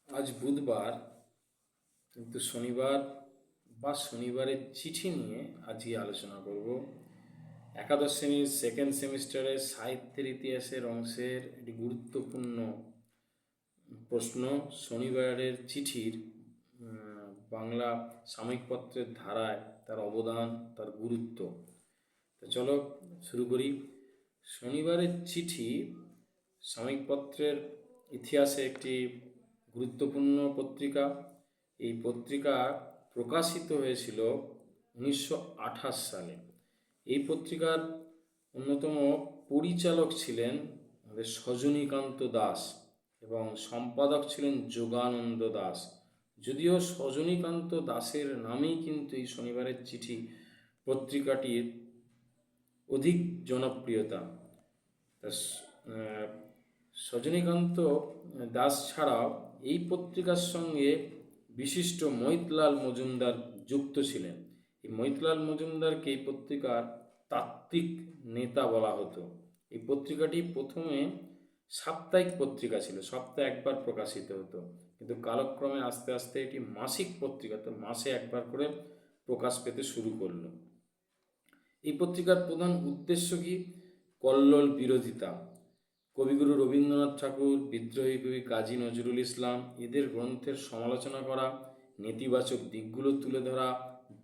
আজ বুধবার, কিন্তু শনিবার বা শনিবারের চিঠি নিয়ে আজকে আলোচনা করব। একাদশ শ্রেণীর সেকেন্ড সেমিস্টারের সাহিত্যের ইতিহাসের অংশের একটি গুরুত্বপূর্ণ প্রশ্ন, শনিবারের চিঠির বাংলা সাময়িকপত্রের ধারায় তার অবদান, তার গুরুত্ব। তো চলো শুরু করি। শনিবারের চিঠি সাময়িকপত্রের ইতিহাসে একটি গুরুত্বপূর্ণ পত্রিকা। এই পত্রিকা প্রকাশিত হয়েছিল 1928 সালে। এই পত্রিকার অন্যতম পরিচালক ছিলেন আমাদের সজনীকান্ত দাস এবং সম্পাদক ছিলেন যোগানন্দ দাস। যদিও সজনীকান্ত দাসের নামেই কিন্তু এই শনিবারের চিঠি পত্রিকাটির অধিক জনপ্রিয়তা। সজনীকান্ত দাস ছাড়াও এই পত্রিকার সঙ্গে বিশিষ্ট মৈতলাল মজুমদার যুক্ত ছিলেন। এই মৈতলাল মজুমদারকে এই পত্রিকার তাত্ত্বিক নেতা বলা হতো। এই পত্রিকাটি প্রথমে সাপ্তাহিক পত্রিকা ছিল, সপ্তাহে একবার প্রকাশিত হতো, কিন্তু কালক্রমে আস্তে আস্তে এটি মাসিক পত্রিকা, তো মাসে একবার করে প্রকাশ পেতে শুরু করলো। এই পত্রিকার প্রধান উদ্দেশ্য কি? কল্লোল বিরোধিতা। কবিগুরু রবীন্দ্রনাথ ঠাকুর, বিদ্রোহী কবি কাজী নজরুল ইসলাম, এদের গ্রন্থের সমালোচনা করা, নেতিবাচক দিকগুলো তুলে ধরা,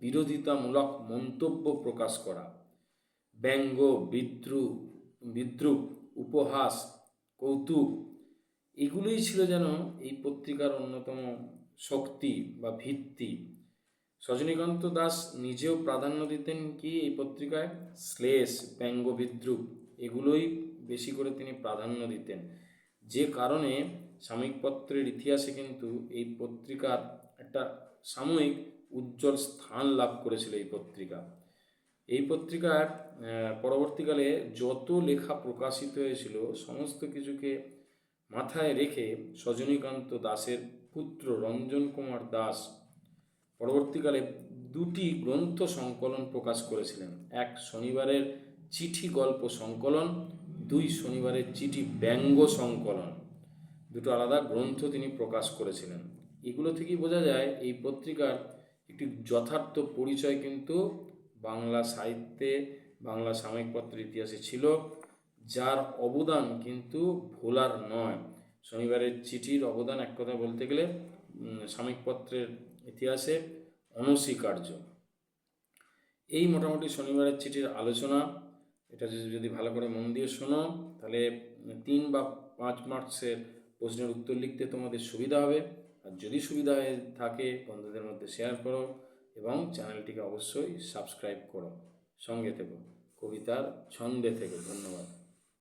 বিরোধিতামূলক মন্তব্য প্রকাশ করা, ব্যঙ্গ, বিদ্রুপ, উপহাস, কৌতুক, এগুলোই ছিল যেন এই পত্রিকার অন্যতম শক্তি বা ভিত্তি। সজনীকান্ত দাস নিজেও প্রাধান্য দিতেন কি এই পত্রিকায়? শ্লেষ, ব্যঙ্গ, বিদ্রুপ, এগুলোই বেশি করে তিনি প্রাধান্য দিতেন। যে কারণে সাময়িকপত্রের ইতিহাসে কিন্তু এই পত্রিকার একটা সাময়িক উজ্জ্বল স্থান লাভ করেছিল এই পত্রিকা। এই পত্রিকার পরবর্তীকালে যত লেখা প্রকাশিত হয়েছিল সমস্ত কিছুকে মাথায় রেখে সজনীকান্ত দাসের পুত্র রঞ্জন কুমার দাস পরবর্তীকালে দুটি গ্রন্থ সংকলন প্রকাশ করেছিলেন। এক, শনিবারের চিঠি গল্প সংকলন, দুই, শনিবারের চিঠি ব্যঙ্গ সংকলন। দুটো আলাদা গ্রন্থ তিনি প্রকাশ করেছিলেন। এগুলো থেকেই বোঝা যায় এই পত্রিকার একটি যথার্থ পরিচয় কিন্তু বাংলা সাহিত্যে, বাংলা সাময়িকপত্রের ইতিহাসে ছিল, যার অবদান কিন্তু ভোলার নয়। শনিবারের চিঠির অবদান এক কথা বলতে গেলে সাময়িকপত্রের ইতিহাসে অনস্বীকার্য। এই মোটামুটি শনিবারের চিঠির আলোচনা। এটা যদি ভালো করে মন দিয়ে শোনো তাহলে 3 বা 5 মার্কসের প্রশ্নের উত্তর লিখতে তোমাদের সুবিধা হবে। আর যদি সুবিধা হয়ে থাকে বন্ধুদের মধ্যে শেয়ার করো এবং চ্যানেলটিকে অবশ্যই সাবস্ক্রাইব করো। সঙ্গে থেকো, কবিতার ছন্দে থেকো। ধন্যবাদ।